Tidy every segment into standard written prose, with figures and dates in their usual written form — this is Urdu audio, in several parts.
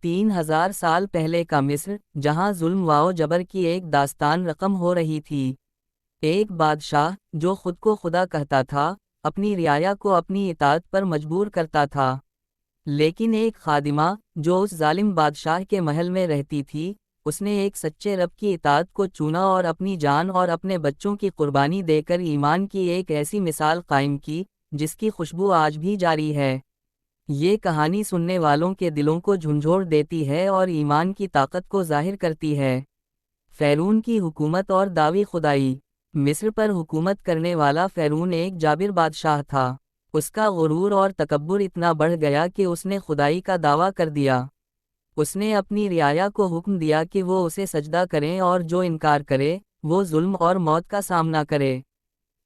3000 سال پہلے کا مصر، جہاں ظلم و جبر کی ایک داستان رقم ہو رہی تھی۔ ایک بادشاہ جو خود کو خدا کہتا تھا، اپنی رعایا کو اپنی اطاعت پر مجبور کرتا تھا، لیکن ایک خادمہ جو اس ظالم بادشاہ کے محل میں رہتی تھی، اس نے ایک سچے رب کی اطاعت کو چنا اور اپنی جان اور اپنے بچوں کی قربانی دے کر ایمان کی ایک ایسی مثال قائم کی جس کی خوشبو آج بھی جاری ہے۔ یہ کہانی سننے والوں کے دلوں کو جھنجھوڑ دیتی ہے اور ایمان کی طاقت کو ظاہر کرتی ہے۔ فرعون کی حکومت اور دعوی خدائی۔ مصر پر حکومت کرنے والا فرعون ایک جابر بادشاہ تھا۔ اس کا غرور اور تکبر اتنا بڑھ گیا کہ اس نے خدائی کا دعویٰ کر دیا۔ اس نے اپنی رعایا کو حکم دیا کہ وہ اسے سجدہ کریں اور جو انکار کرے وہ ظلم اور موت کا سامنا کرے۔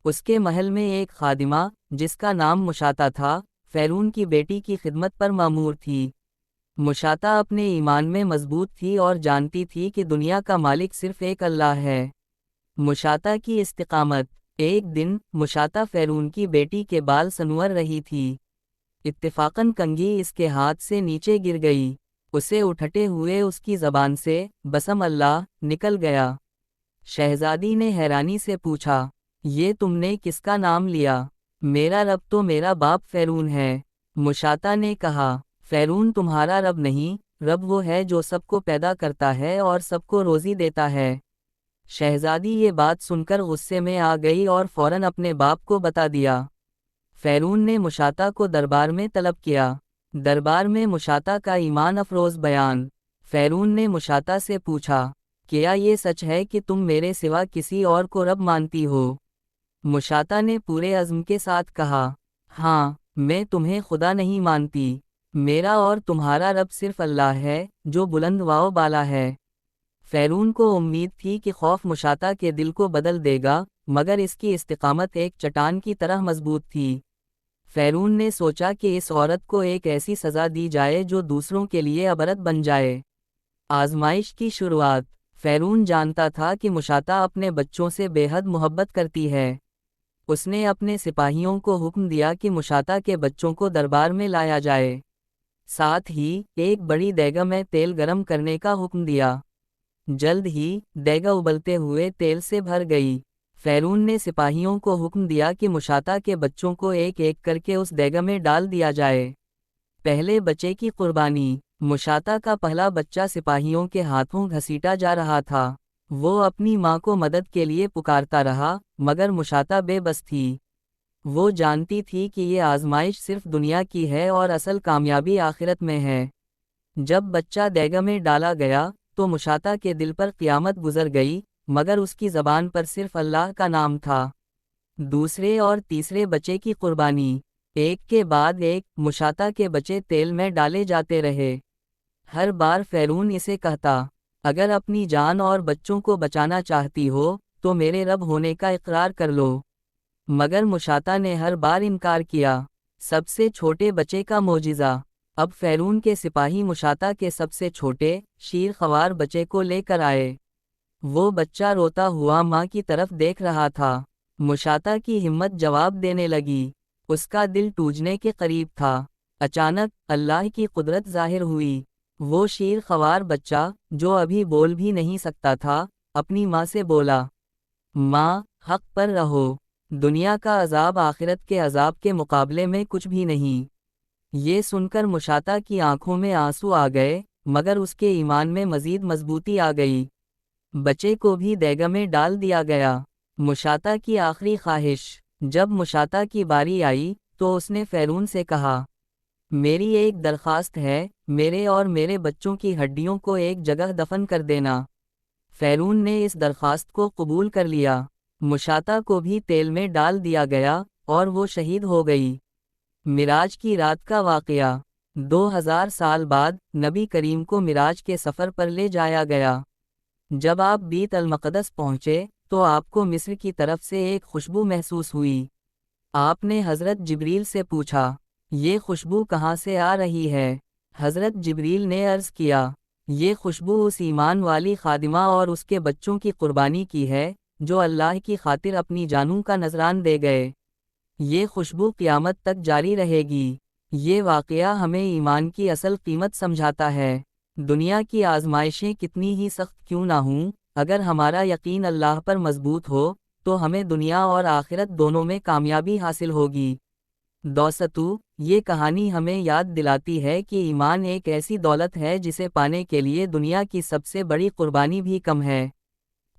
اس کے محل میں ایک خادمہ جس کا نام مشاطہ تھا، فرعون کی بیٹی کی خدمت پر مامور تھی۔ مشاطہ اپنے ایمان میں مضبوط تھی اور جانتی تھی کہ دنیا کا مالک صرف ایک اللہ ہے۔ مشاطہ کی استقامت۔ ایک دن مشاطہ فرعون کی بیٹی کے بال سنور رہی تھی۔ اتفاقاً کنگھی اس کے ہاتھ سے نیچے گر گئی۔ اسے اٹھتے ہوئے اس کی زبان سے بسم اللہ نکل گیا۔ شہزادی نے حیرانی سے پوچھا، یہ تم نے کس کا نام لیا؟ میرا رب تو میرا باپ فرعون ہے۔ مشاطہ نے کہا، فرعون تمہارا رب نہیں، رب وہ ہے جو سب کو پیدا کرتا ہے اور سب کو روزی دیتا ہے۔ شہزادی یہ بات سن کر غصے میں آ گئی اور فوراً اپنے باپ کو بتا دیا۔ فرعون نے مشاطہ کو دربار میں طلب کیا۔ دربار میں مشاطہ کا ایمان افروز بیان۔ فرعون نے مشاطہ سے پوچھا، کیا یہ سچ ہے کہ تم میرے سوا کسی اور کو رب مانتی ہو؟ مشاطہ نے پورے عزم کے ساتھ کہا، ہاں، میں تمہیں خدا نہیں مانتی، میرا اور تمہارا رب صرف اللہ ہے جو بلند و بالا ہے۔ فرعون کو امید تھی کہ خوف مشاطہ کے دل کو بدل دے گا، مگر اس کی استقامت ایک چٹان کی طرح مضبوط تھی۔ فرعون نے سوچا کہ اس عورت کو ایک ایسی سزا دی جائے جو دوسروں کے لیے عبرت بن جائے۔ آزمائش کی شروعات۔ فرعون جانتا تھا کہ مشاطہ اپنے بچوں سے بے حد محبت کرتی ہے۔ اس نے اپنے سپاہیوں کو حکم دیا کہ مشاطہ کے بچوں کو دربار میں لایا جائے۔ ساتھ ہی ایک بڑی دیگہ میں تیل گرم کرنے کا حکم دیا۔ جلد ہی دیگہ ابلتے ہوئے تیل سے بھر گئی۔ فرعون نے سپاہیوں کو حکم دیا کہ مشاطہ کے بچوں کو ایک ایک کر کے اس دیگہ میں ڈال دیا جائے۔ پہلے بچے کی قربانی۔ مشاطہ کا پہلا بچہ سپاہیوں کے ہاتھوں گھسیٹا جا رہا تھا۔ وہ اپنی ماں کو مدد کے لیے پکارتا رہا، مگر مشاطہ بے بس تھی۔ وہ جانتی تھی کہ یہ آزمائش صرف دنیا کی ہے اور اصل کامیابی آخرت میں ہے۔ جب بچہ دیگہ میں ڈالا گیا تو مشاطہ کے دل پر قیامت گزر گئی، مگر اس کی زبان پر صرف اللہ کا نام تھا۔ دوسرے اور تیسرے بچے کی قربانی۔ ایک کے بعد ایک مشاطہ کے بچے تیل میں ڈالے جاتے رہے۔ ہر بار فرعون اسے کہتا، اگر اپنی جان اور بچوں کو بچانا چاہتی ہو تو میرے رب ہونے کا اقرار کر لو، مگر مشاطہ نے ہر بار انکار کیا۔ سب سے چھوٹے بچے کا معجزہ۔ اب فرعون کے سپاہی مشاطہ کے سب سے چھوٹے شیر خوار بچے کو لے کر آئے۔ وہ بچہ روتا ہوا ماں کی طرف دیکھ رہا تھا۔ مشاطہ کی ہمت جواب دینے لگی۔ اس کا دل ٹوٹنے کے قریب تھا۔ اچانک اللہ کی قدرت ظاہر ہوئی۔ وہ شیر خوار بچہ جو ابھی بول بھی نہیں سکتا تھا، اپنی ماں سے بولا، ماں، حق پر رہو، دنیا کا عذاب آخرت کے عذاب کے مقابلے میں کچھ بھی نہیں۔ یہ سن کر مشاطہ کی آنکھوں میں آنسو آ گئے، مگر اس کے ایمان میں مزید مضبوطی آ گئی۔ بچے کو بھی دیگہ میں ڈال دیا گیا۔ مشاطہ کی آخری خواہش۔ جب مشاطہ کی باری آئی تو اس نے فرعون سے کہا، میری ایک درخواست ہے، میرے اور میرے بچوں کی ہڈیوں کو ایک جگہ دفن کر دینا۔ فرعون نے اس درخواست کو قبول کر لیا۔ مشاطہ کو بھی تیل میں ڈال دیا گیا اور وہ شہید ہو گئی۔ معراج کی رات کا واقعہ۔ 2000 سال بعد نبی کریم کو معراج کے سفر پر لے جایا گیا۔ جب آپ بیت المقدس پہنچے تو آپ کو مصر کی طرف سے ایک خوشبو محسوس ہوئی۔ آپ نے حضرت جبریل سے پوچھا، یہ خوشبو کہاں سے آ رہی ہے؟ حضرت جبریل نے عرض کیا، یہ خوشبو اس ایمان والی خادمہ اور اس کے بچوں کی قربانی کی ہے جو اللہ کی خاطر اپنی جانوں کا نذران دے گئے۔ یہ خوشبو قیامت تک جاری رہے گی۔ یہ واقعہ ہمیں ایمان کی اصل قیمت سمجھاتا ہے۔ دنیا کی آزمائشیں کتنی ہی سخت کیوں نہ ہوں، اگر ہمارا یقین اللہ پر مضبوط ہو تو ہمیں دنیا اور آخرت دونوں میں کامیابی حاصل ہوگی۔ دوستو، یہ کہانی ہمیں یاد دلاتی ہے کہ ایمان ایک ایسی دولت ہے جسے پانے کے لیے دنیا کی سب سے بڑی قربانی بھی کم ہے۔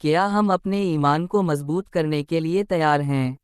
کیا ہم اپنے ایمان کو مضبوط کرنے کے لیے تیار ہیں؟